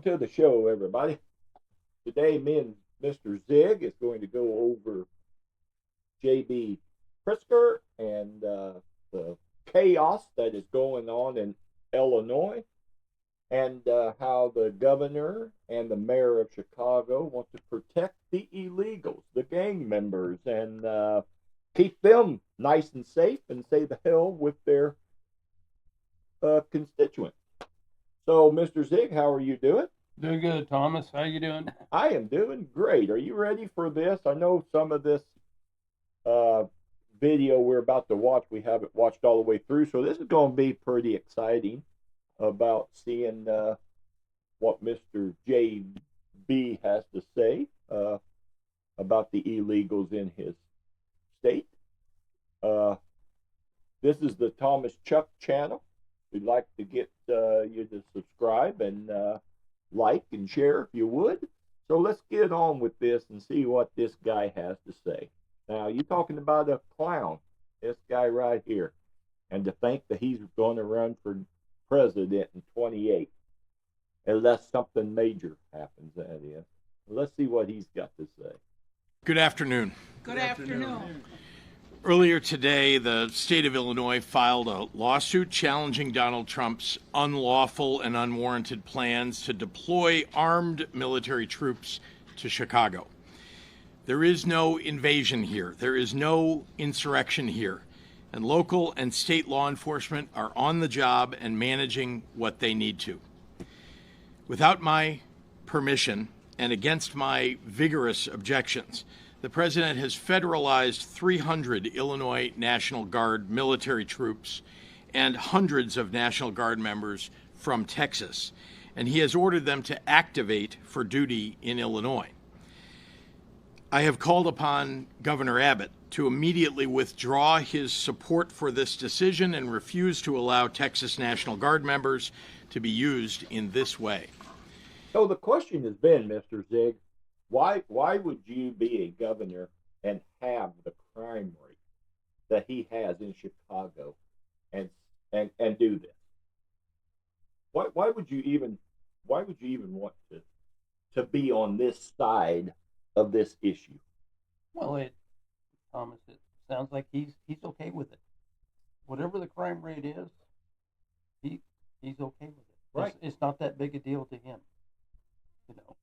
to the show, everybody. Today, me and Mr. Zig is going to go over JB Pritzker and the chaos that is going on in Illinois, and how the governor and the mayor of Chicago want to protect the illegals, the gang members, and keep them nice and safe and say the hell with their constituents. So, Mr. Zig, how are you doing? Doing good, Thomas. How you doing? I am doing great. Are you ready for this? I know some of this uh, video we're about to watch, we haven't watched all the way through, so this is going to be pretty exciting about seeing what Mr. JB has to say about the illegals in his state. Uh, this is the Thomas Chuck channel. We'd like to get you to subscribe and like and share if you would. So let's get on with this and see what this guy has to say. Now, you talking about a clown, this guy right here, and to think that he's going to run for president in 28, unless something major happens, that is. Let's see what he's got to say. Good afternoon. Good afternoon. Earlier today, the state of Illinois filed a lawsuit challenging Donald Trump's unlawful and unwarranted plans to deploy armed military troops to Chicago. There is no invasion here. There is no insurrection here. And local and state law enforcement are on the job and managing what they need to. Without my permission and against my vigorous objections, the president has federalized 300 Illinois National Guard military troops and hundreds of National Guard members from Texas, and he has ordered them to activate for duty in Illinois. I have called upon Governor Abbott to immediately withdraw his support for this decision and refuse to allow Texas National Guard members to be used in this way. So the question has been, Mr. Zig, why would you be a governor and have the crime rate that he has in Chicago and do this? Why would you even want to be on this side of this issue? Well, Thomas, it sounds like he's okay with it. Whatever the crime rate is, he's okay with it. Right. It's not that big a deal to him. You know,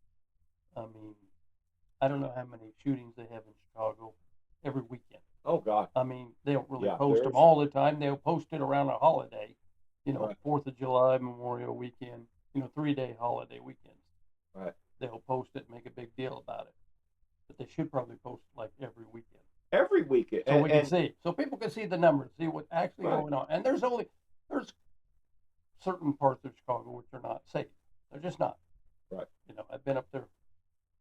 I mean, I don't know how many shootings they have in Chicago every weekend. Oh God. I mean, they don't really Yeah, post them there's- all the time. They'll post it around a holiday. Right. 4th of July, Memorial Weekend. 3-day holiday weekends. Right. They'll post it and make a big deal about it. But they should probably post like every weekend. Every weekend. So we can see. So people can see the numbers, see what's actually Right. going on. And there's certain parts of Chicago which are not safe. They're just not. Right. I've been up there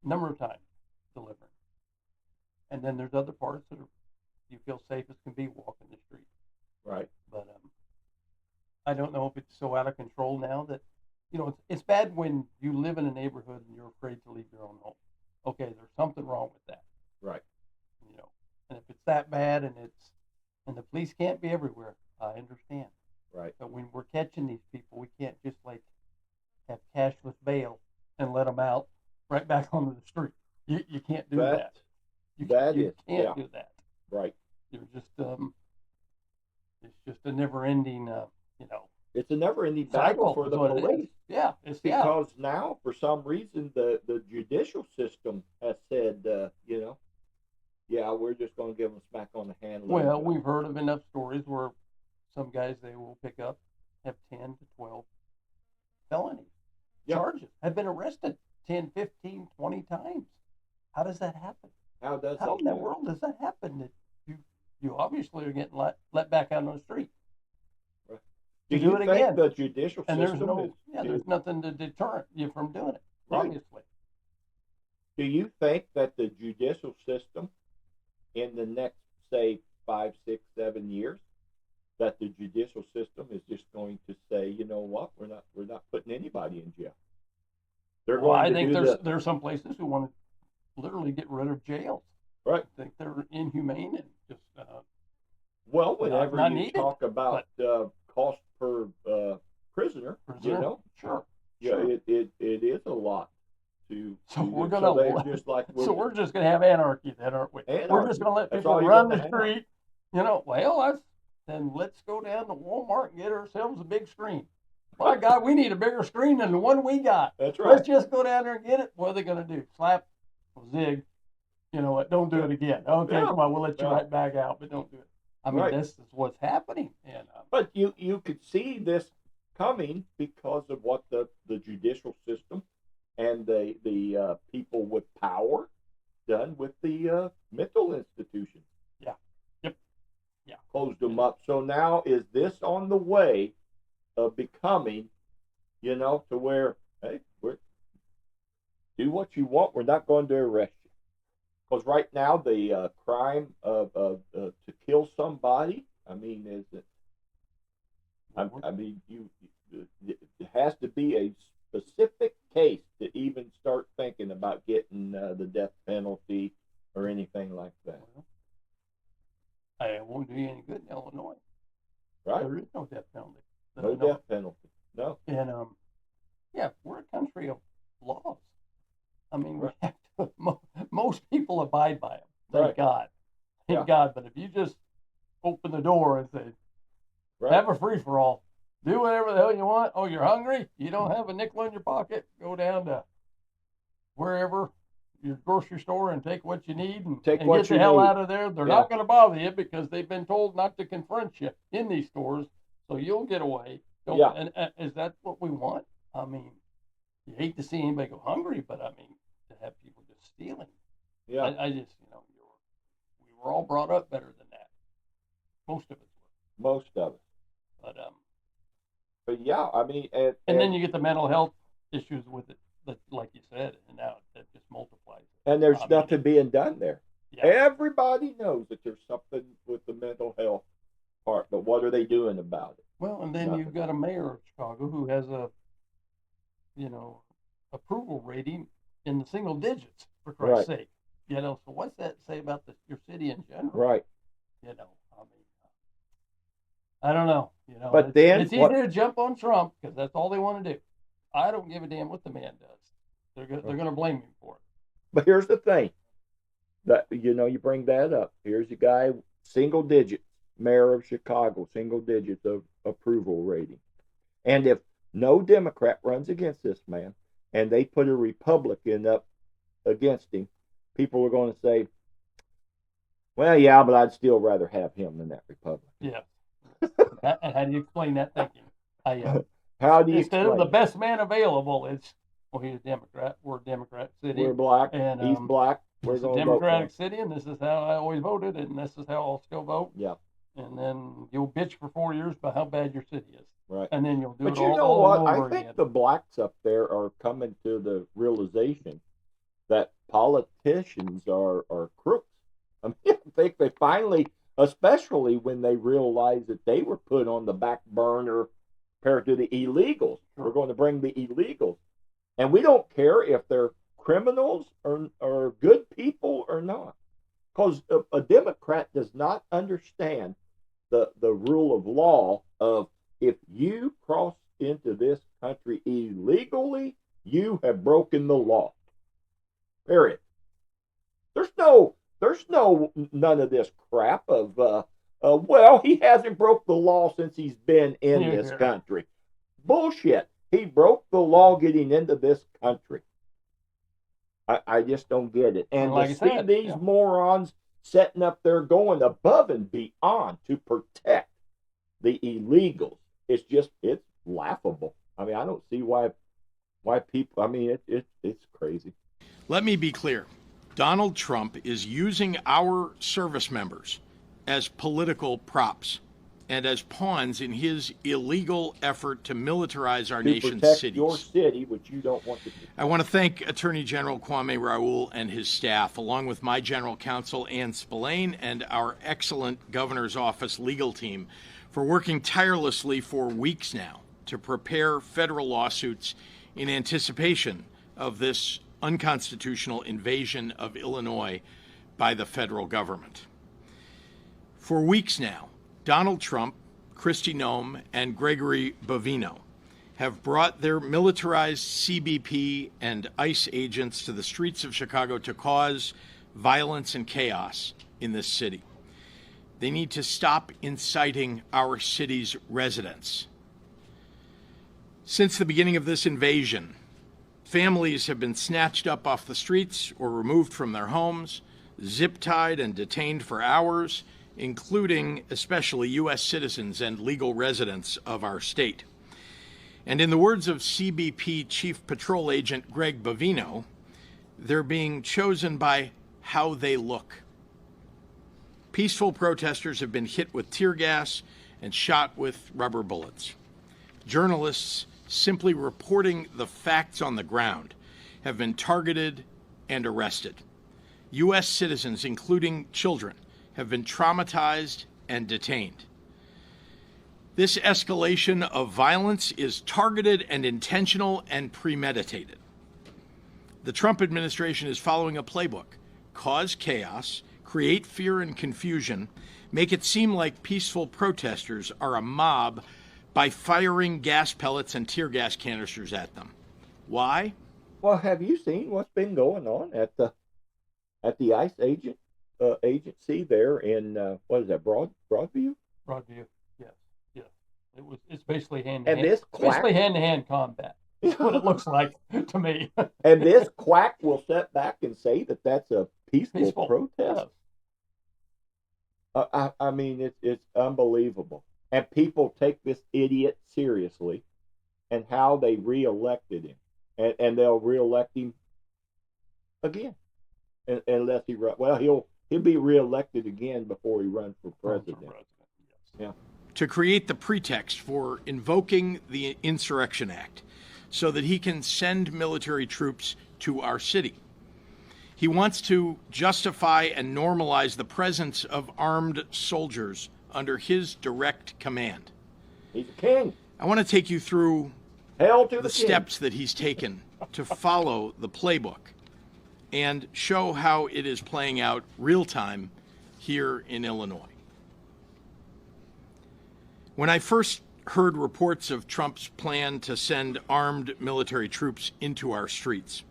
a number of times delivering. And then there's other parts that you feel safe as can be walking the street. Right. But I don't know if it's so out of control now that, it's bad when you live in a neighborhood and you're afraid to leave your own home. Okay, there's something wrong with that. Right. And if it's that bad and the police can't be everywhere, I understand. Right. But when we're catching these people, we can't just have cashless bail and let them out right back onto the street. You can't do that. You can't do that. Right. You're just it's just a never-ending It's a never-ending battle for the police. Yeah, Because now, for some reason, the judicial system has said, yeah, we're just going to give them smack on the hand. Well, we've heard of enough stories where some guys they will pick up have 10 to 12 felonies. Yep. Charges, have been arrested 10, 15, 20 times. How does that happen? How in the world does that happen? That you obviously are getting let back out on the street. Right. Do you it think again. the judicial And system there's nothing to deter you from doing it, Right. obviously. Do you think that the judicial system in the next, say, 5, 6, 7 years, that the judicial system is just going to say, you know what, we're not putting anybody in jail? I think there's some places who want to literally get rid of jails. Right. I think they're inhumane and just well, whenever not you needed, talk about cost per prisoner, sure. yeah, Sure. it is a gonna. So they're just like, So we're just gonna have anarchy then, aren't we? Anarchy. We're just gonna let That's people all you're run gonna the have. street. You know, well, then let's go down to Walmart and get ourselves a big screen. My God, we need a bigger screen than the one we got. That's right. Let's just go down there and get it. What are they gonna do? Slap, zig. You know what? Don't do it again. Okay, Yeah. come on, we'll let you Yeah. right back out, but don't do it. I mean, Right. this is what's happening. And But you could see this coming because of what the judicial system and the people with power done with the mental institutions. Yeah. Yep. Yeah. Closed them up. So now is this on the way of becoming, to where, hey, do what you want. We're not going to arrest you. Because right now the crime of to kill somebody, I mean, is it? I mean, it has to be a specific case to even start thinking about getting the death penalty or anything like that. Well, it won't do you any good in Illinois. Right? There is no death penalty. No death penalty. No. And yeah, we're a country of laws. I mean, Right. we have to, most people abide by them. Thank Right. God. Thank Yeah. God. But if you just open the door and say, Right. have a free for all, do whatever the hell you want. Oh, you're hungry? You don't have a nickel in your pocket? Go down to wherever, your grocery store, and take what you need and Take get what the you hell need. out of there. They're Yeah. not going to bother you because they've been told not to confront you in these stores, so you'll get away. Yeah. And is that what we want? I mean, you hate to see anybody go hungry, but I mean, to have people just stealing. Yeah. I just, we were all brought up better than that. Most of us were. Most of it. But yeah, I mean, and then you get the mental health issues with it, like you said, and now that just multiplies. And there's nothing being done there. Yeah. Everybody knows that there's something with the mental health part, but what are they doing about it? Well, and then Nothing. you've got a mayor of Chicago who has a, approval rating in the single digits, for Christ's sake. So what's that say about your city in general? Right. I mean, I don't know. But then it's easier to jump on Trump because that's all they want to do. I don't give a damn what the man does. They're going to blame him for it. But here's the thing. That you bring that up. Here's a guy, single digits, mayor of Chicago, single digits of approval rating. And if no Democrat runs against this man and they put a Republican up against him, people are going to say, well, yeah, but I'd still rather have him than that Republican. Yeah. And how do you explain that thinking? How do you instead of the best man available, it's, well, he's a Democrat. We're a Democrat city. We're black. And he's black. We're it's a going to Democratic vote for him. city, and this is how I always voted, and this is how I'll still vote. Yeah. And then you'll bitch for 4 years about how bad your city is. Right. And then you'll do but it you all, know all what? over I think again. the blacks up there are coming to the realization that politicians are crooks. I mean, I think they finally, especially when they realized that they were put on the back burner compared to the illegals. We're going to bring the illegals. And we don't care if they're criminals or good people or not. Because a Democrat does not understand the rule of law of if you cross into this country illegally, you have broken the law. Period. There's none of this crap of well, he hasn't broke the law since he's been in this country. Bullshit. He broke the law getting into this country. I just don't get it. And like to see these morons setting up there going above and beyond to protect the illegals, it's laughable. I mean, I don't see why people, I mean, it's crazy. Let me be clear. Donald Trump is using our service members as political props and as pawns in his illegal effort to militarize our nation's protect cities. Your city, which you don't want to do. I want to thank Attorney General Kwame Raoul and his staff, along with my General Counsel Ann Spillane and our excellent Governor's Office legal team, for working tirelessly for weeks now to prepare federal lawsuits in anticipation of this unconstitutional invasion of Illinois by the federal government. For weeks now, Donald Trump, Kristi Noem, and Gregory Bovino have brought their militarized CBP and ICE agents to the streets of Chicago to cause violence and chaos in this city. They need to stop inciting our city's residents. Since the beginning of this invasion, families have been snatched up off the streets or removed from their homes, zip-tied and detained for hours, including especially U.S. citizens and legal residents of our state. And in the words of CBP Chief Patrol Agent Greg Bovino, they're being chosen by how they look. Peaceful protesters have been hit with tear gas and shot with rubber bullets. Journalists simply reporting the facts on the ground have been targeted and arrested. U.S. citizens, including children, have been traumatized and detained. This escalation of violence is targeted and intentional and premeditated. The Trump administration is following a playbook: cause chaos, create fear and confusion, make it seem like peaceful protesters are a mob by firing gas pellets and tear gas canisters at them. Why? Well, have you seen what's been going on at the ICE agency there in what is that, Broadview? Broadview, yes, yes. It's basically hand And this quack, basically hand-to-hand combat. That's what it looks like to me. And this quack will sit back and say that that's a peaceful protest. Yes. I mean, it's unbelievable. And people take this idiot seriously, and how they reelected him, and they'll reelect him again, unless he run. Well, he'll be reelected again before he runs for president. Yes. Yeah. To create the pretext for invoking the Insurrection Act so that he can send military troops to our city. He wants to justify and normalize the presence of armed soldiers under his direct command. He's a king. I want to take you through Hail to the steps that he's taken to follow the playbook and show how it is playing out real time here in Illinois. When I first heard reports of Trump's plan to send armed military troops into our streets,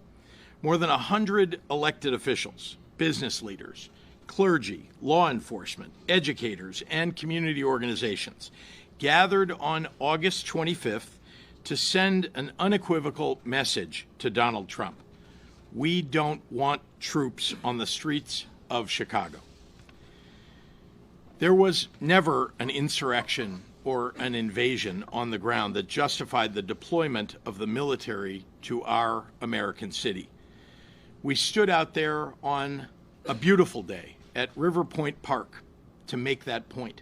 more than 100 elected officials, business leaders, clergy, law enforcement, educators, and community organizations gathered on August 25th to send an unequivocal message to Donald Trump. We don't want troops on the streets of Chicago. There was never an insurrection or an invasion on the ground that justified the deployment of the military to our American city. We stood out there on a beautiful day at River Point Park to make that point.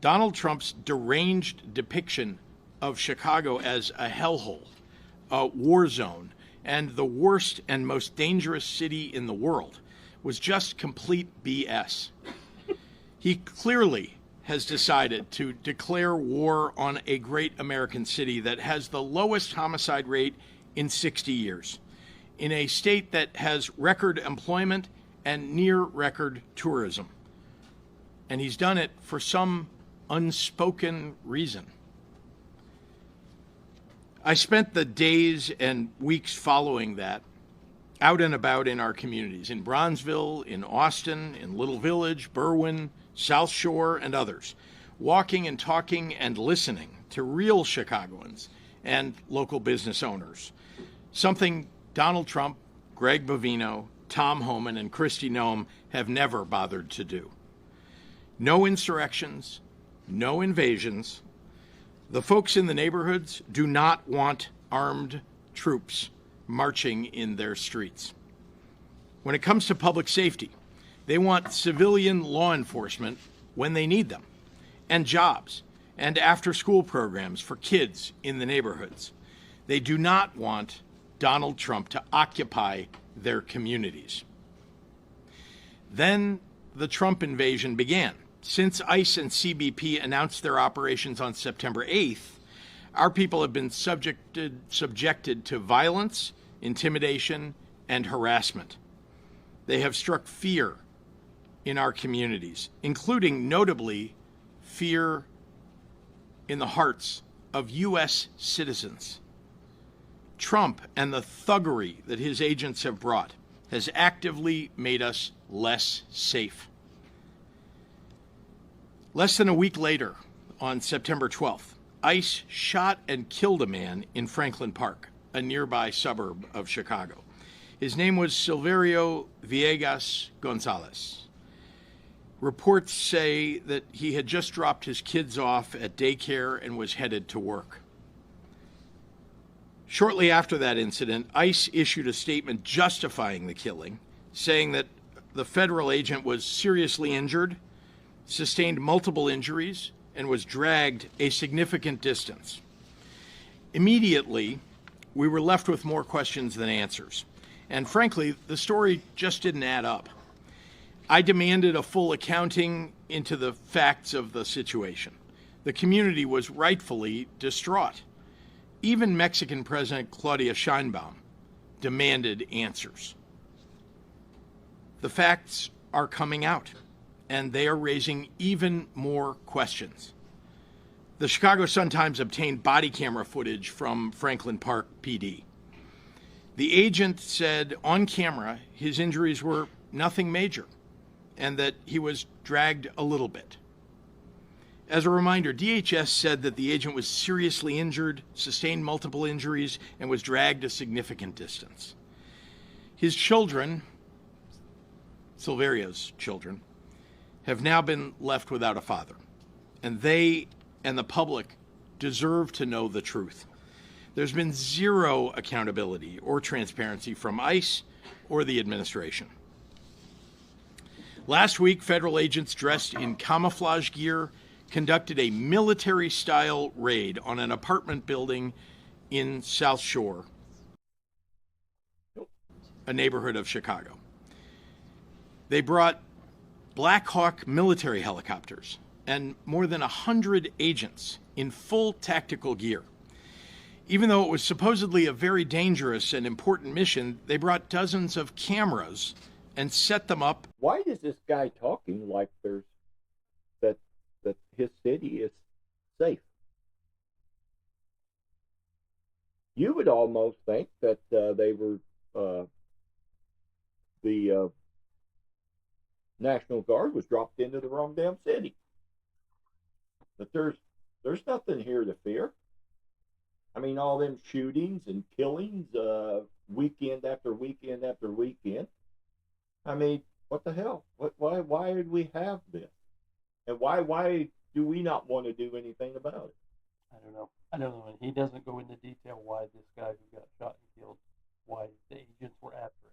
Donald Trump's deranged depiction of Chicago as a hellhole, a war zone, and the worst and most dangerous city in the world was just complete BS. He clearly has decided to declare war on a great American city that has the lowest homicide rate in 60 years, in a state that has record employment and near record tourism. And he's done it for some unspoken reason. I spent the days and weeks following that out and about in our communities, in Bronzeville, in Austin, in Little Village, Berwyn, South Shore, and others, walking and talking and listening to real Chicagoans and local business owners, something Donald Trump, Greg Bovino, Tom Homan, and Kristi Noem have never bothered to do. No insurrections, no invasions. The folks in the neighborhoods do not want armed troops marching in their streets. When it comes to public safety, they want civilian law enforcement when they need them, and jobs, and after-school programs for kids in the neighborhoods. They do not want Donald Trump to occupy their communities. Then the Trump invasion began. Since ICE and CBP announced their operations on September 8th, our people have been subjected to violence, intimidation, and harassment. They have struck fear in our communities, including notably fear in the hearts of U.S. citizens. Trump and the thuggery that his agents have brought has actively made us less safe. Less than a week later, on September 12th, ICE shot and killed a man in Franklin Park, a nearby suburb of Chicago. His name was Silverio Villegas Gonzalez. Reports say that he had just dropped his kids off at daycare and was headed to work. Shortly after that incident, ICE issued a statement justifying the killing, saying that the federal agent was seriously injured, sustained multiple injuries, and was dragged a significant distance. Immediately, we were left with more questions than answers. And frankly, the story just didn't add up. I demanded a full accounting into the facts of the situation. The community was rightfully distraught. Even Mexican President Claudia Sheinbaum demanded answers. The facts are coming out, and they are raising even more questions. The Chicago Sun-Times obtained body camera footage from Franklin Park PD. The agent said on camera his injuries were nothing major and that he was dragged a little bit. As a reminder, DHS said that the agent was seriously injured, sustained multiple injuries, and was dragged a significant distance. His children, Silverio's children, have now been left without a father, and they and the public deserve to know the truth. There's been zero accountability or transparency from ICE or the administration. Last week, federal agents dressed in camouflage gear conducted a military-style raid on an apartment building in South Shore, a neighborhood of Chicago. They brought Black Hawk military helicopters and more than 100 agents in full tactical gear. Even though it was supposedly a very dangerous and important mission, they brought dozens of cameras and set them up. Why is this guy talking like there's that his city is safe? You would almost think that they were the National Guard was dropped into the wrong damn city. But there's nothing here to fear. I mean, all them shootings and killings, weekend after weekend after weekend. I mean, what the hell? Why did we have this? And why do we not want to do anything about it? I don't know. And he doesn't go into detail why this guy who got shot and killed, why the agents were after him.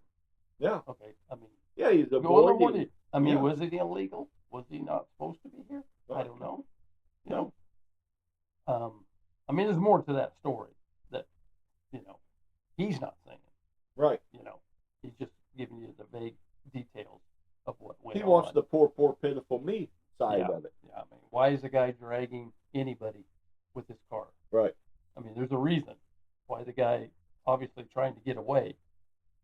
Yeah. Okay. I mean, yeah, he's avoiding. Was it illegal? Was he not supposed to be here? I don't know. You know. I mean, there's more to that story that, he's not saying. Right. He's just giving you the vague details of what went on. He wants the poor, pitiful me side of it. Yeah, I mean, why is the guy dragging anybody with his car? Right. I mean, there's a reason why the guy obviously trying to get away.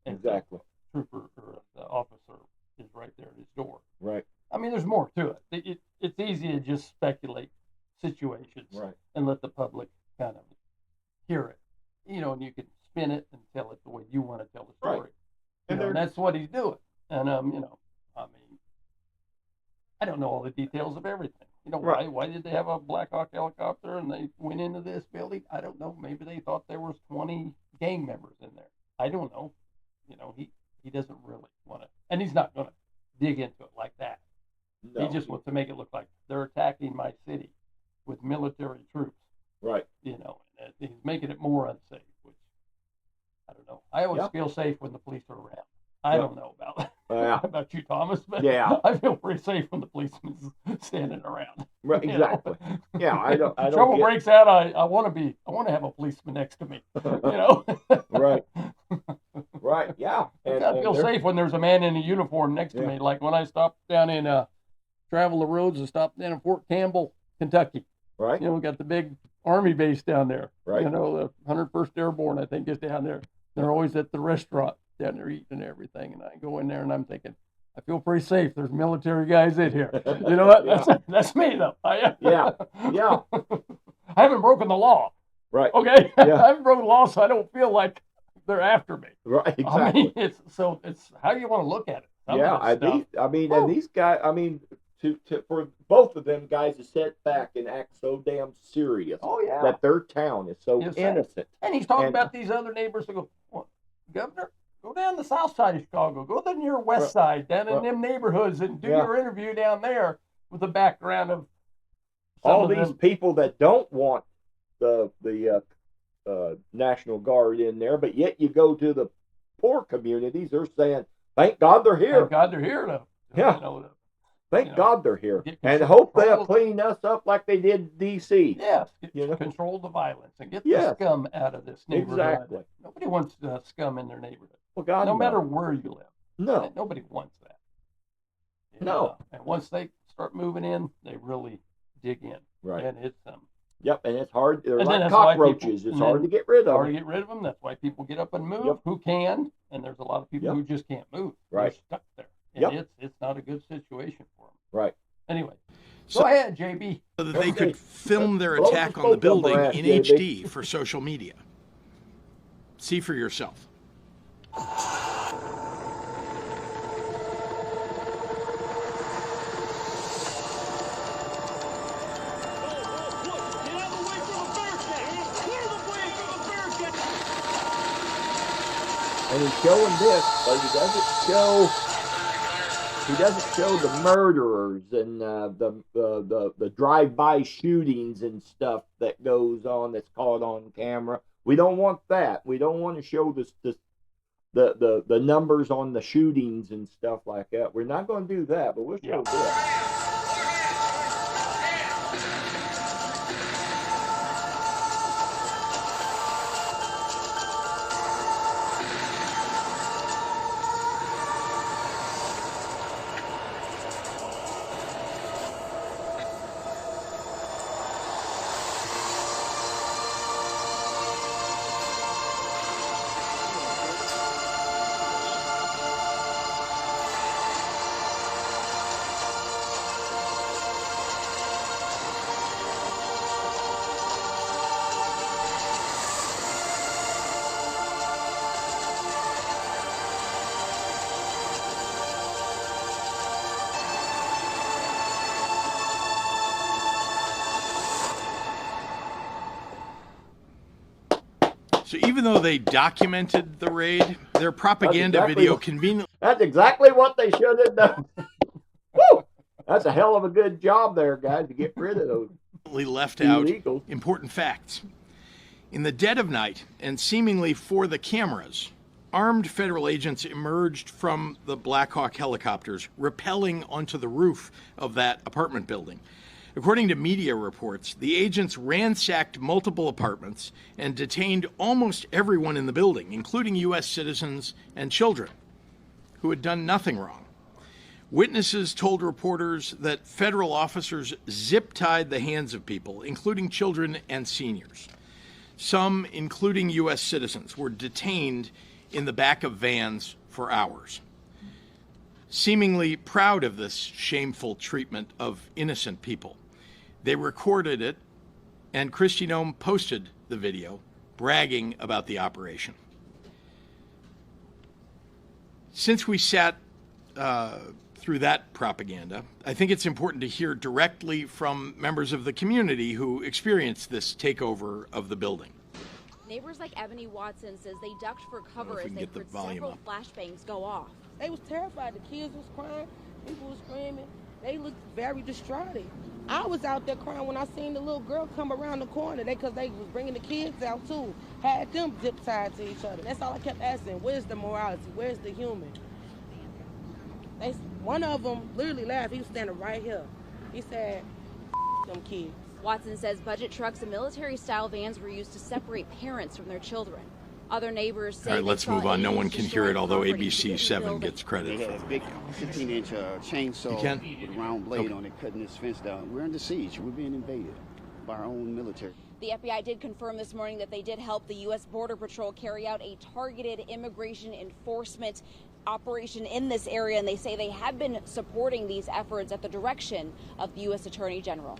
And exactly. The trooper or the officer is right there at his door. Right. I mean, there's more to it. It's easy to just speculate situations and let the public kind of hear it, and you can spin it and tell it the way you want to tell the story. Right. And that's what he's doing. And I mean, I don't know all the details of everything. Why did they have a Black Hawk helicopter and they went into this building? I don't know. Maybe they thought there was 20 gang members in there. I don't know. He doesn't really want to, and he's not going to dig into it like that. No. He just wants to make it look like they're attacking my city with military troops. Right. And he's making it more unsafe, which I don't know. I always feel safe when the police are around. I don't know about you, Thomas, but I feel pretty safe when the policeman's standing around. Right, exactly. Yeah, I don't. Trouble breaks out. I want to have a policeman next to me. Right. Right. Yeah. I feel safe when there's a man in a uniform next to me. Like when I stopped down in travel the roads and stopped down in Fort Campbell, Kentucky. Right. We got the big Army base down there. Right. The 101st Airborne, I think, is down there. They're always at the restaurant down there eating and everything. And I go in there and I'm thinking, I feel pretty safe. There's military guys in here. You know what? That's me, though. Yeah. I haven't broken the law. Right. Okay. Yeah. I haven't broken the law, so I don't feel like they're after me. Right. Exactly. I mean, it's how you want to look at it. Some Yeah. of this stuff, And these guys, for both of them guys to sit back and act so damn serious oh yeah, that their town is so innocent. And he's talking about these other neighbors that go, well, Governor, go down the south side of Chicago, go to the near west side, down in them neighborhoods, and do your interview down there with the background of all these people that don't want the National Guard in there, but yet you go to the poor communities, they're saying, "Thank God they're here." Thank God they're here to, yeah. Thank God they're here, and hope they'll clean us up like they did in D.C. Yes, control the violence and get the scum out of this neighborhood. Exactly. Nobody wants scum in their neighborhood. Well, God, no matter where you live. No. Nobody wants that. No. And once they start moving in, they really dig in. Right. And it's Yep, and it's hard. They're like cockroaches. It's hard to get rid of them. Hard to get rid of them. That's why people get up and move who can, and there's a lot of people who just can't move. Right. They're stuck there. And it's not a good situation for them. Right. Anyway, go ahead, JB. So that they could film their attack on the building in HD for social media. See for yourself. And he's showing this, but he doesn't show the murderers and the drive-by shootings and stuff that goes on that's caught on camera. We don't want that. We don't want to show the numbers on the shootings and stuff like that. We're not going to do that, but we'll show this. So even though they documented the raid, their propaganda video conveniently... That's exactly what they should have done. Woo! That's a hell of a good job there, guys, to get rid of those left out important facts. In the dead of night, and seemingly for the cameras, armed federal agents emerged from the Black Hawk helicopters, rappelling onto the roof of that apartment building. According to media reports, the agents ransacked multiple apartments and detained almost everyone in the building, including U.S. citizens and children who had done nothing wrong. Witnesses told reporters that federal officers zip-tied the hands of people, including children and seniors. Some, including U.S. citizens, were detained in the back of vans for hours. Seemingly proud of this shameful treatment of innocent people, they recorded it, and Kristi Noem posted the video, bragging about the operation. Since we sat through that propaganda, I think it's important to hear directly from members of the community who experienced this takeover of the building. Neighbors like Ebony Watson says they ducked for cover as they heard several flashbangs go off. They was terrified. The kids was crying, people was screaming. They looked very distraught. I was out there crying when I seen the little girl come around the corner. Because they was bringing the kids out too. Had them zip tied to each other. That's all I kept asking. Where's the morality? Where's the human? One of them literally laughed. He was standing right here. He said, them kids. Watson says budget trucks and military-style vans were used to separate parents from their children. Other neighbors say... All right, let's move on. No one can hear it, although ABC 7 gets credit. They had a big 15-inch chainsaw with a round blade on it, cutting this fence down. We're under siege. We're being invaded by our own military. The FBI did confirm this morning that they did help the U.S. Border Patrol carry out a targeted immigration enforcement operation in this area, and they say they have been supporting these efforts at the direction of the U.S. Attorney General.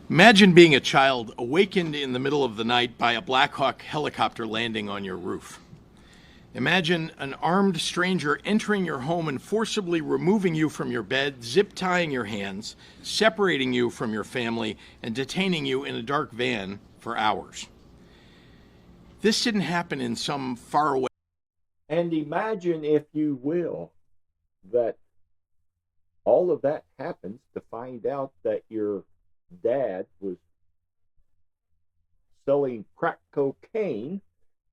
Imagine being a child awakened in the middle of the night by a Black Hawk helicopter landing on your roof. Imagine an armed stranger entering your home and forcibly removing you from your bed, zip tying your hands, separating you from your family, and detaining you in a dark van for hours. This didn't happen in some faraway. And imagine, if you will, that all of that happens to find out that your dad was selling crack cocaine,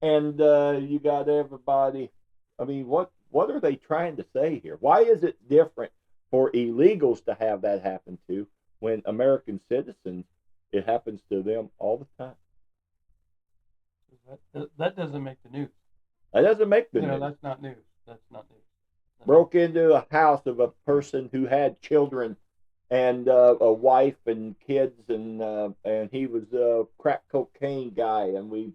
and you got everybody. I mean, what are they trying to say here? Why is it different for illegals to have that happen to, when American citizens, it happens to them all the time? That doesn't make the news. That doesn't make the news. That's not news. That's not news. Broke into a house of a person who had children and a wife and kids, and he was a crack cocaine guy, and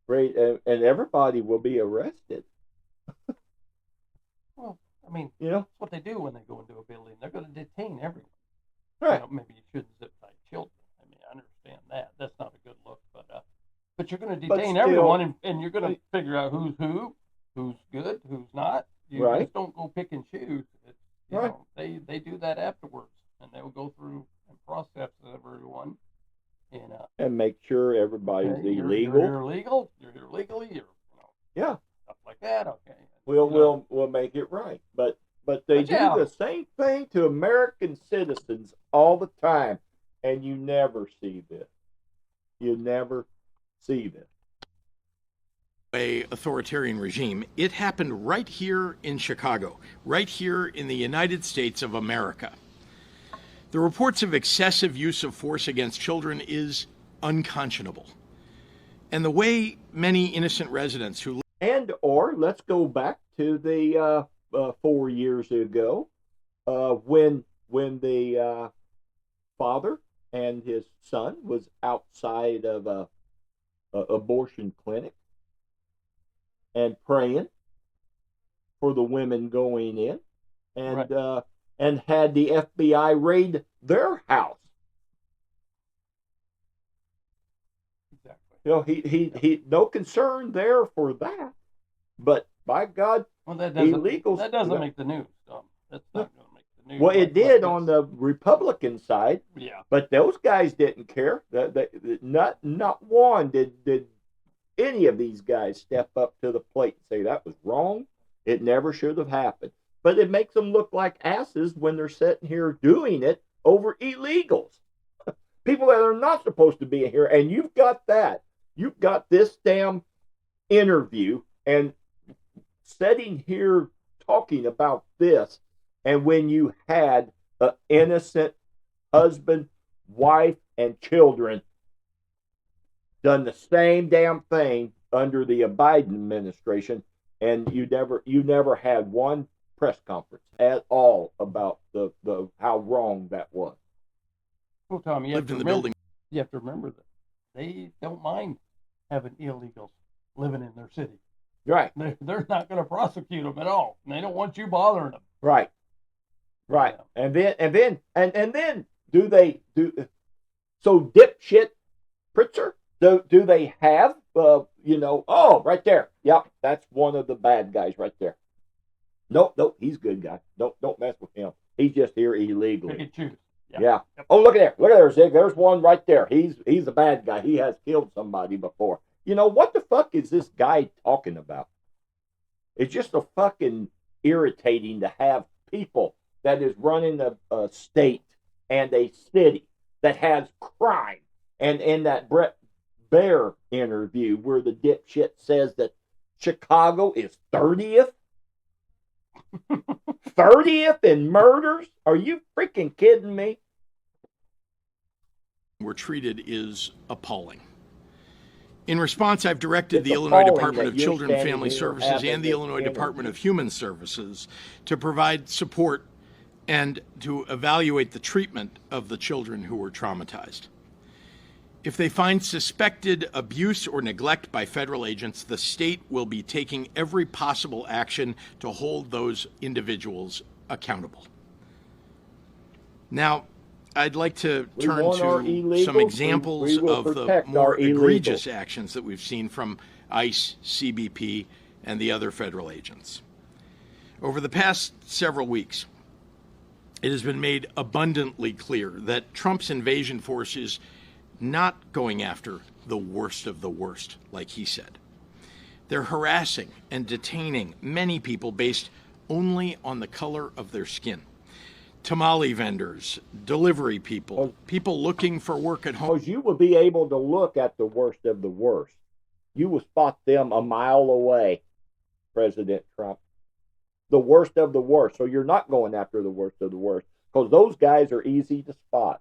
and everybody will be arrested. Well, I mean, that's what they do when they go into a building. They're going to detain everyone. Right. Maybe you shouldn't zip tie children. I mean, I understand that. That's not a good look, but you're going to detain everyone, and you're going to figure out who's good, who's not. You just don't go pick and choose. They do that afterwards, and they will go through and process everyone, and make sure everybody's illegal. You're illegal. You're here legally. Stuff like that. Okay. We'll make it right, but they do the same thing to American citizens all the time, and you never see this. You never see this. A authoritarian regime. It happened right here in Chicago, right here in the United States of America. The reports of excessive use of force against children is unconscionable. And the way many innocent residents who or let's go back to the 4 years ago, when the father and his son was outside of a abortion clinic and praying for the women going in, and had the FBI raid their house. Exactly. He no concern there for that, but by God, illegals. That doesn't make the news. That's not going to make the news. Well, it did on the Republican side. Yeah. But those guys didn't care. Not one did any of these guys step up to the plate and say that was wrong. It never should have happened. But it makes them look like asses when they're sitting here doing it over illegals. People that are not supposed to be here. And you've got that. You've got this damn interview and sitting here talking about this. And when you had an innocent husband, wife, and children done the same damn thing under the Biden administration, and you never had one press conference at all about the how wrong that was. Well, Tom, you have to remember that they don't mind having illegals living in their city. Right. They're not going to prosecute them at all. And they don't want you bothering them. Right. Right. Yeah. And then so dipshit Pritzker, do they have right there. Yep, that's one of the bad guys right there. Nope, he's a good guy. Don't mess with him. He's just here illegally. Pick and choose. Yeah. Yep. Oh, look at there, Zig. There's one right there. He's a bad guy. He has killed somebody before. What the fuck is this guy talking about? It's just so fucking irritating to have people that is running a state and a city that has crime. And in that Brett Baer interview where the dipshit says that Chicago is 30th? 30th in murders? Are you freaking kidding me? We're treated is appalling. In response, I've directed the Illinois Department of Children and Family Services and the Illinois Department of Human Services to provide support and to evaluate the treatment of the children who were traumatized. If they find suspected abuse or neglect by federal agents, the state will be taking every possible action to hold those individuals accountable. Now, I'd like to We turn want our to illegals. some examples We will of the protect more our egregious illegals. actions that we've seen from ICE, CBP, and the other federal agents. Over the past several weeks, it has been made abundantly clear that Trump's invasion force is not going after the worst of the worst, like he said. They're harassing and detaining many people based only on the color of their skin. Tamale vendors, delivery people, people looking for work at home. Because you will be able to look at the worst of the worst. You will spot them a mile away, President Trump. The worst of the worst. So you're not going after the worst of the worst, because those guys are easy to spot.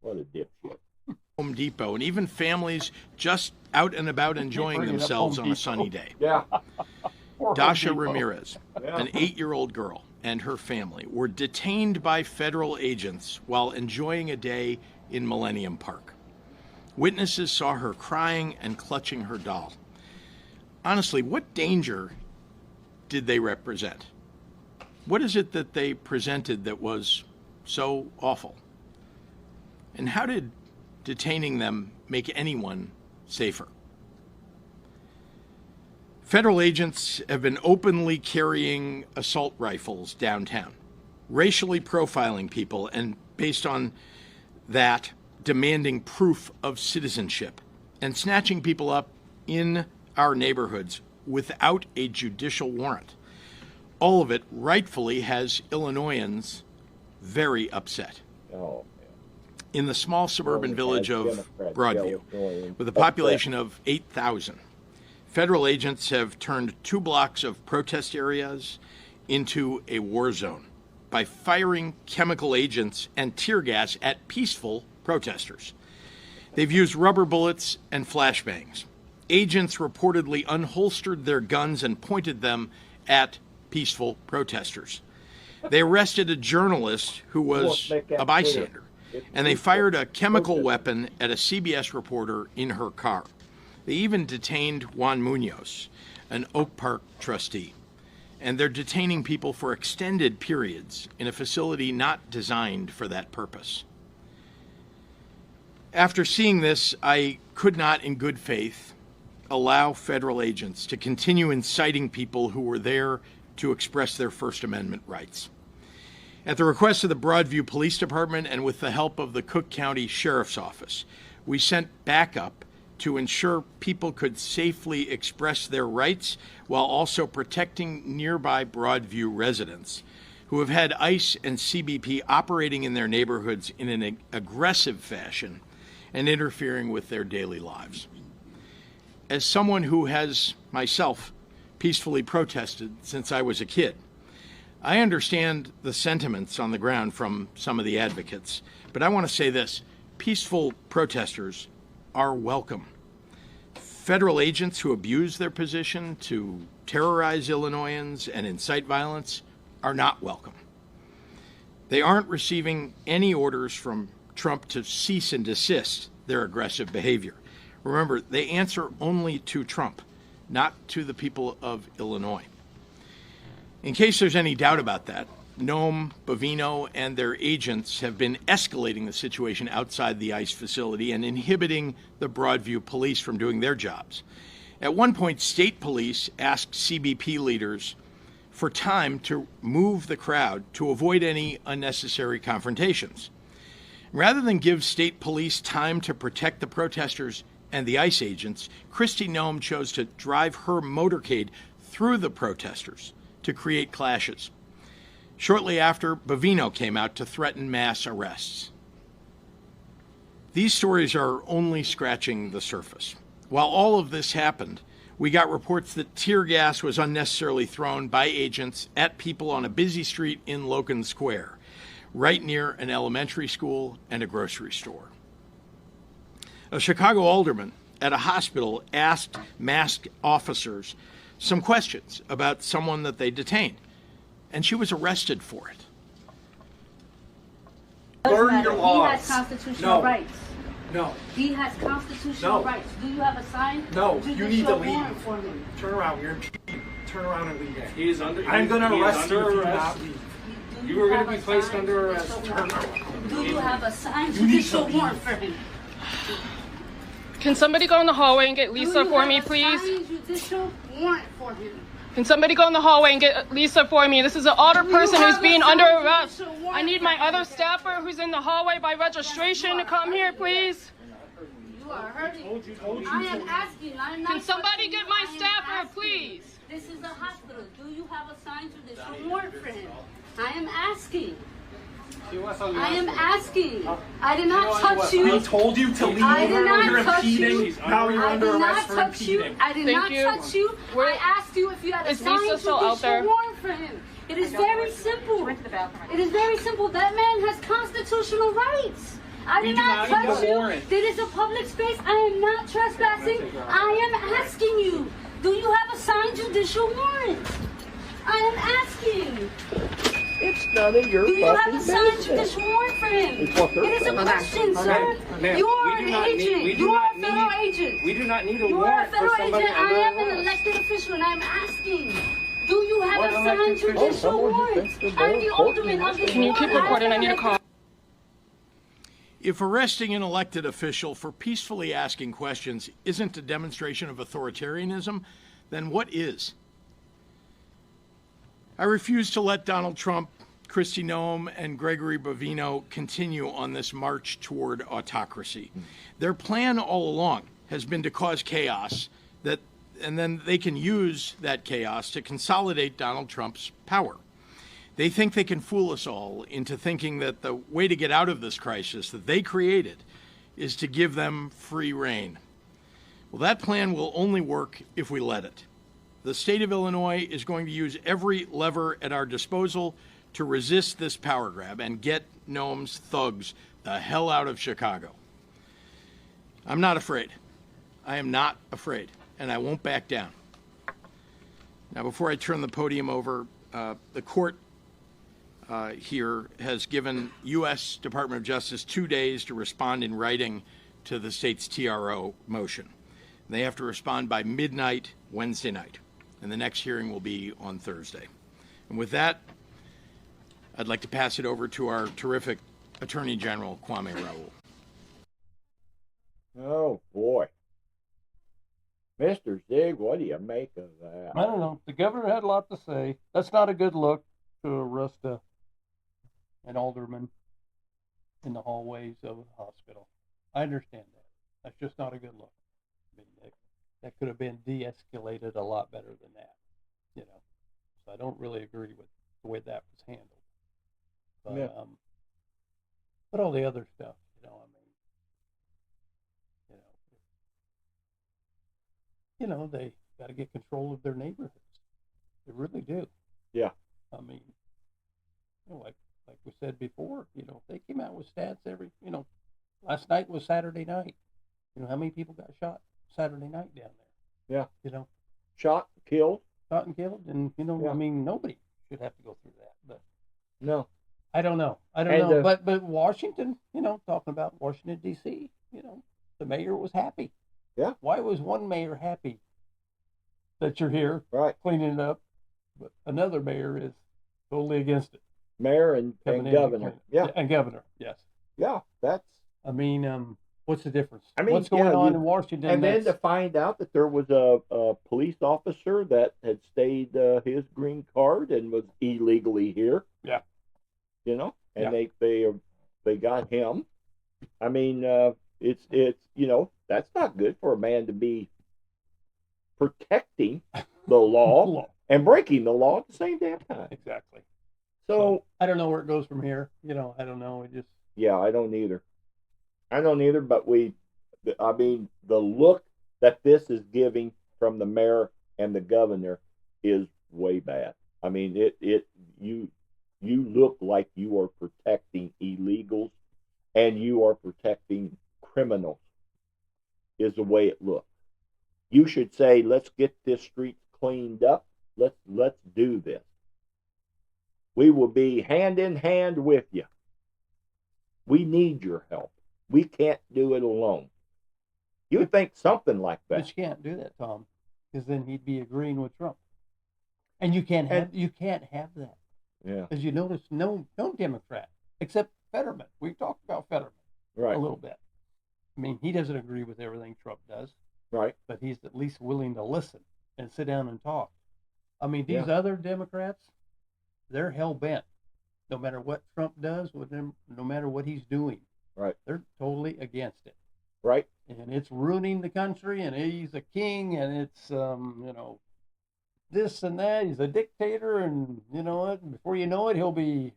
What a dipshit. Home Depot, and even families just out and about enjoying themselves on a sunny day. Yeah. Dasha Ramirez, an 8-year-old girl, and her family were detained by federal agents while enjoying a day in Millennium Park. Witnesses saw her crying and clutching her doll. Honestly, what danger did they represent? What is it that they presented that was so awful? And how did detaining them make anyone safer? Federal agents have been openly carrying assault rifles downtown, racially profiling people, and based on that, demanding proof of citizenship, and snatching people up in our neighborhoods without a judicial warrant. All of it rightfully has Illinoisans very upset. Oh, in the small suburban village of Democrats, Broadview, with a population of 8,000, federal agents have turned 2 blocks of protest areas into a war zone by firing chemical agents and tear gas at peaceful protesters. They've used rubber bullets and flashbangs. Agents reportedly unholstered their guns and pointed them at peaceful protesters. They arrested a journalist who was a bystander, and they fired a chemical weapon at a CBS reporter in her car. They even detained Juan Munoz, an Oak Park trustee, and they're detaining people for extended periods in a facility not designed for that purpose. After seeing this, I could not, in good faith, allow federal agents to continue inciting people who were there to express their First Amendment rights. At the request of the Broadview Police Department and with the help of the Cook County Sheriff's Office, we sent backup to ensure people could safely express their rights while also protecting nearby Broadview residents who have had ICE and CBP operating in their neighborhoods in an aggressive fashion and interfering with their daily lives. As someone who has, myself, peacefully protested since I was a kid, I understand the sentiments on the ground from some of the advocates, but I want to say this: peaceful protesters are welcome. Federal agents who abuse their position to terrorize Illinoisans and incite violence are not welcome. They aren't receiving any orders from Trump to cease and desist their aggressive behavior. Remember, they answer only to Trump, not to the people of Illinois. In case there's any doubt about that, Noam, Bovino, and their agents have been escalating the situation outside the ICE facility and inhibiting the Broadview police from doing their jobs. At one point, state police asked CBP leaders for time to move the crowd to avoid any unnecessary confrontations. Rather than give state police time to protect the protesters and the ICE agents, Kristi Noem chose to drive her motorcade through the protesters to create clashes. Shortly after, Bovino came out to threaten mass arrests. These stories are only scratching the surface. While all of this happened, we got reports that tear gas was unnecessarily thrown by agents at people on a busy street in Logan Square, right near an elementary school and a grocery store. A Chicago alderman at a hospital asked masked officers some questions about someone that they detained, and she was arrested for it. Learn your laws. He has constitutional rights. No. He has constitutional rights. Do you have a sign? No. You need to leave. For me? Turn around. You're impeding. Turn around and leave. He is under. I'm going to arrest you if you do not leave. Do You were going to have be a placed signed under arrest. judicial warrant? Do you have a signed You need judicial to warrant for him? Can somebody go in the hallway and get Lisa for me, please? Do you have a signed judicial warrant for him? Can somebody go in the hallway and get Lisa for me? This is an older person who's being under arrest. I need my other staffer who's in the hallway by registration to come here, please. You are hurting. I am asking. I am not. Can somebody touching get you. my I am staffer, asking. please? This is a hospital. Do you have a signed judicial warrant for him? I am asking. I am asking. I did not touch you. We told you to leave. I did not You're touch impeding. you. Now you're I under did arrest not for touch you. impeding. I did Thank not you. touch you. Where- I asked you if you had a Is signed Lisa still out there? judicial warrant for him. It is very simple. It is very simple. That man has constitutional rights. I We did do not not need touch a you. warrant. It is a public space. I am not trespassing. I am asking you. Do you have a signed judicial warrant? I am asking. It's none of your Do you have fucking a signed business. judicial warrant for him? It's what they're It is a saying. question, sir. Ma'am, You are we an do not need- agent. we do You are not a federal need- agent. We do not need a You are a warrant for federal somebody agent. I under am an arrest. elected official, and I am asking. Do you have What a elected signed official? judicial Someone just warrant? thinks that I'm they're the important. ultimate of this Can you keep board. recording? I need a call. If arresting an elected official for peacefully asking questions isn't a demonstration of authoritarianism, then what is? I refuse to let Donald Trump, Kristi Noem, and Gregory Bovino continue on this march toward autocracy. Their plan all along has been to cause chaos, and then they can use that chaos to consolidate Donald Trump's power. They think they can fool us all into thinking that the way to get out of this crisis that they created is to give them free rein. Well, that plan will only work if we let it. The state of Illinois is going to use every lever at our disposal to resist this power grab and get Noem's thugs the hell out of Chicago. I'm not afraid. I am not afraid, and I won't back down. Now, before I turn the podium over, the court here has given U.S. Department of Justice 2 days to respond in writing to the state's TRO motion. They have to respond by midnight Wednesday night, and the next hearing will be on Thursday. And with that, I'd like to pass it over to our terrific Attorney General, Kwame Raoul. Oh, boy. Mr. Zig, what do you make of that? I don't know. The governor had a lot to say. That's not a good look to arrest an alderman in the hallways of a hospital. I understand that. That's just not a good look. I mean, that could have been de-escalated a lot better than that, you know. So I don't really agree with the way that was handled. But, Yeah. but all the other stuff, you know, I mean, they got to get control of their neighborhoods. They really do. Yeah. I mean, like we said before, they came out with stats last night was Saturday night. How many people got shot Saturday night down there? Yeah. Shot, killed. Shot and killed, and Yeah. I mean, nobody should have to go through that. But No. I don't know. But Washington, talking about Washington D.C., the mayor was happy. Yeah. Why was one mayor happy that you're here Right. cleaning it up, but another mayor is totally against it? Mayor and Coming in to governor. clean- Yeah. And governor, yes. Yeah. That's. I mean, what's the difference? I mean, what's going yeah, on in Washington? And then to that's- find out that there was a police officer that had stayed his green card and was illegally here. Yeah. And Yeah. they got him. I mean, it's that's not good for a man to be protecting the law and breaking the law at the same damn time. Exactly. So I don't know where it goes from here. I don't know. It just yeah, I don't either. But the look that this is giving from the mayor and the governor is way bad. I mean, you look like you are protecting illegals and you are protecting criminals is the way it looks. You should say, let's get this street cleaned up. Let's do this. We will be hand in hand with you. We need your help. We can't do it alone. You would think something like that. But you can't do that, Tom, because then he'd be agreeing with Trump, and you can't have that. Yeah. As you notice, no Democrat except Fetterman. We've talked about Fetterman Right. a little bit. I mean, he doesn't agree with everything Trump does, Right. but he's at least willing to listen and sit down and talk. I mean, these Yeah. other Democrats, they're hell bent. No matter what Trump does with them, no matter what he's doing, Right. they're totally against it. Right. And it's ruining the country, and he's a king, and it's this and that. He's a dictator, and you know what? Before you know it, he'll be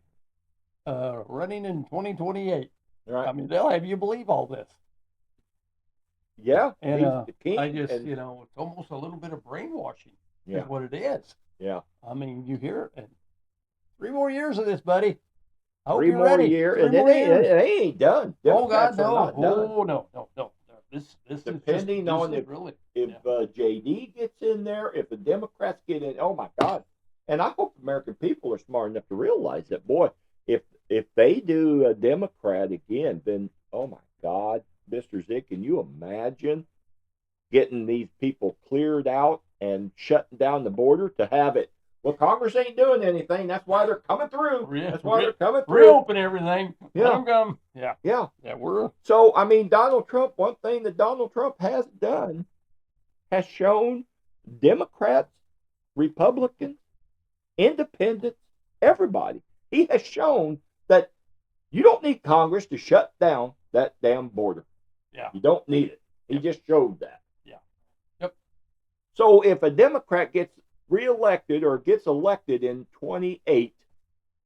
running in 2028. Right. I mean, they'll have you believe all this. Yeah. And he's the king. I just, and, it's almost a little bit of brainwashing. Yeah. Is what it is. Yeah. I mean, you hear it, and 3 more years of this, buddy. I hope 3 you're more ready. years, 3 and more years. it ain't done. Oh God, Democrats are no! not done. Oh no! This Depending is just, on this is really, if JD gets in there, if the Democrats get in, oh my God! And I hope American people are smart enough to realize that, boy, if they do a Democrat again, then oh my God, Mr. Zick, can you imagine getting these people cleared out and shutting down the border to have it? Well, Congress ain't doing anything. That's why they're coming through. That's why they're coming through. Reopen everything. Yeah. Let 'em come. Yeah. Yeah. We're So, I mean, Donald Trump, one thing that Donald Trump has done has shown Democrats, Republicans, independents, everybody. He has shown that you don't need Congress to shut down that damn border. Yeah. You don't need it. He just showed that. Yeah. Yep. So if a Democrat gets reelected or gets elected in 28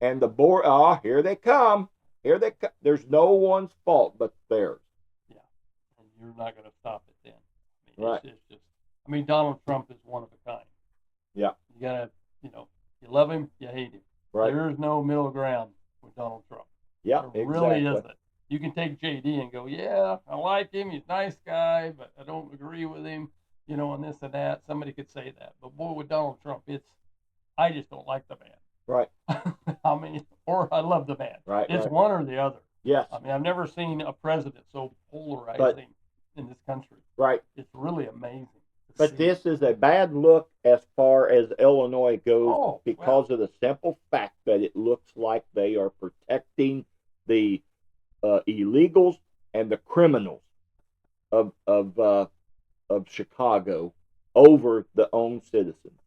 and the board, here they come. Here they come. There's no one's fault but theirs. Yeah. And you're not going to stop it then. I mean, Right. It's just, I mean, Donald Trump is one of a kind. Yeah. You got to, you love him, you hate him. Right. There's no middle ground with Donald Trump. Yeah, there exactly. really isn't. You can take JD and go, yeah, I like him. He's a nice guy, but I don't agree with him, and this and that. Somebody could say that. But boy, with Donald Trump, I just don't like the man. Right. I mean, or I love the man. Right. It's right. one or the other. Yes. I mean, I've never seen a president so polarizing in this country. Right. It's really amazing. But this is a bad look as far as Illinois goes because of the simple fact that it looks like they are protecting the illegals and the criminals of Chicago over the own citizens.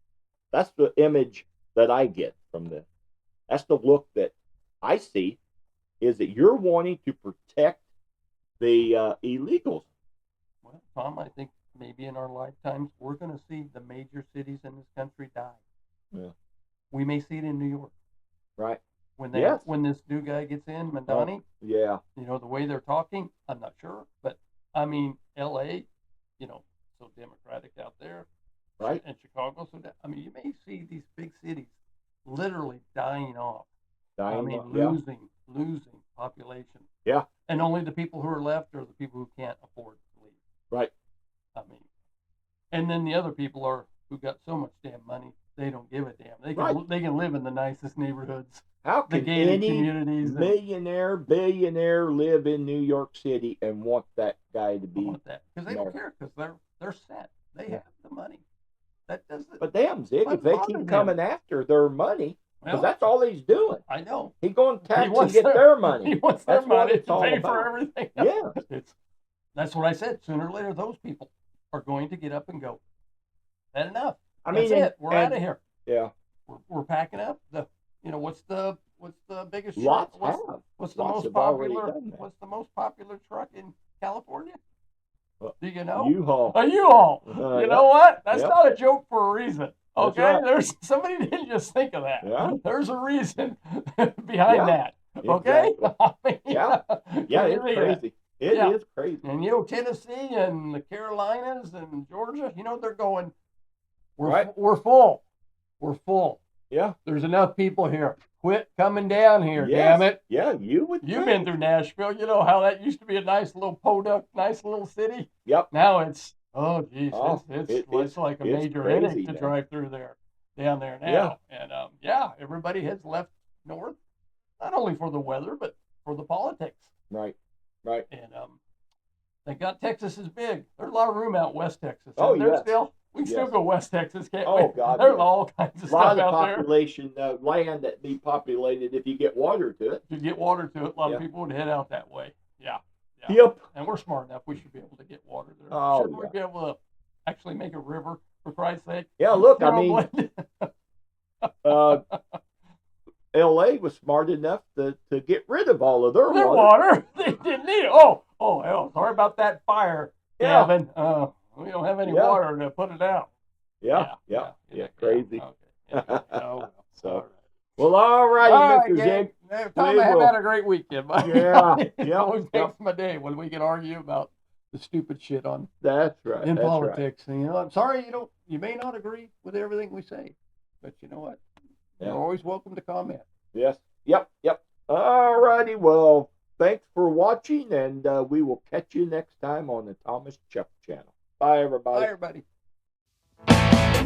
That's the image that I get from this. That's the look that I see, is that you're wanting to protect the illegals. Well, Tom, I think maybe in our lifetimes we're going to see the major cities in this country die. Yeah. We may see it in New York. Right. When this new guy gets in, Mandani. Yeah. The way they're talking, I'm not sure, but I mean, L.A. So Democratic out there. Right. And Chicago. So I mean, you may see these big cities literally dying off. Losing population. Yeah. And only the people who are left are the people who can't afford to leave. Right. I mean, and then the other people are who got so much damn money they don't give a damn. They can live in the nicest neighborhoods. How can any millionaire, billionaire live in New York City and want that guy to be? Want that because they don't care because they're set. They have the money. That doesn't. But damn, Zig, if they keep coming after their money, because that's all he's doing. I know. He's going to tax and get their money. He wants their money to pay about. for everything. Yeah. That's what I said. Sooner or later, those people are going to get up and go. That's enough. That's it. We're out of here. Yeah. We're packing up. What's the biggest? Lots what's the most popular? What's the most popular truck in California? Do you know? U-Haul. A U-Haul. You know what? That's not a joke for a reason. Okay, right. There's somebody didn't just think of that. Yeah. There's a reason behind that. Okay. Exactly. Yeah, it's crazy. It is crazy. And Tennessee and the Carolinas and Georgia, they're going. We're full. We're full. Yeah. There's enough people here. Quit coming down here, damn it. Yeah, you've been through Nashville. You know how that used to be a nice little podunk, nice little city? Yep. Now it's, it's like a major headache to drive through there, down there now. Yeah. And everybody has left north, not only for the weather, but for the politics. Right. And thank God Texas is big. There's a lot of room out West Texas. Oh, there still? We can still go West Texas, can't we? Oh, God, There's yeah. all kinds of A lot stuff of out there. population, land that be populated if you get water to it. If you get water to it, a lot Yeah. of people would head out that way. Yeah. Yep. And we're smart enough. We should be able to get water there. Oh, Shouldn't we be able to actually make a river, for Christ's sake? Yeah, look, I mean, Probably. L.A. was smart enough to get rid of all of their Their water. water. They didn't need it. Oh, hell, sorry about that fire, Yeah. Gavin. We don't have any Yeah. water to put it out. Yeah. Crazy. Okay. Oh, So, all right. well, all righty, All right, Mr. gang. Zig. Hey, Tom, we have will. had a great weekend. buddy. Yeah, It yep, always yep. makes my day when we can argue about the stupid shit on That's right. in that's politics. And, I'm sorry you may not agree with everything we say, but you know what? Yeah. You're always welcome to comment. Right. Yes. Yep. All righty. Well, thanks for watching, and we will catch you next time on the Thomas Chuck channel. Bye, everybody. Bye, everybody.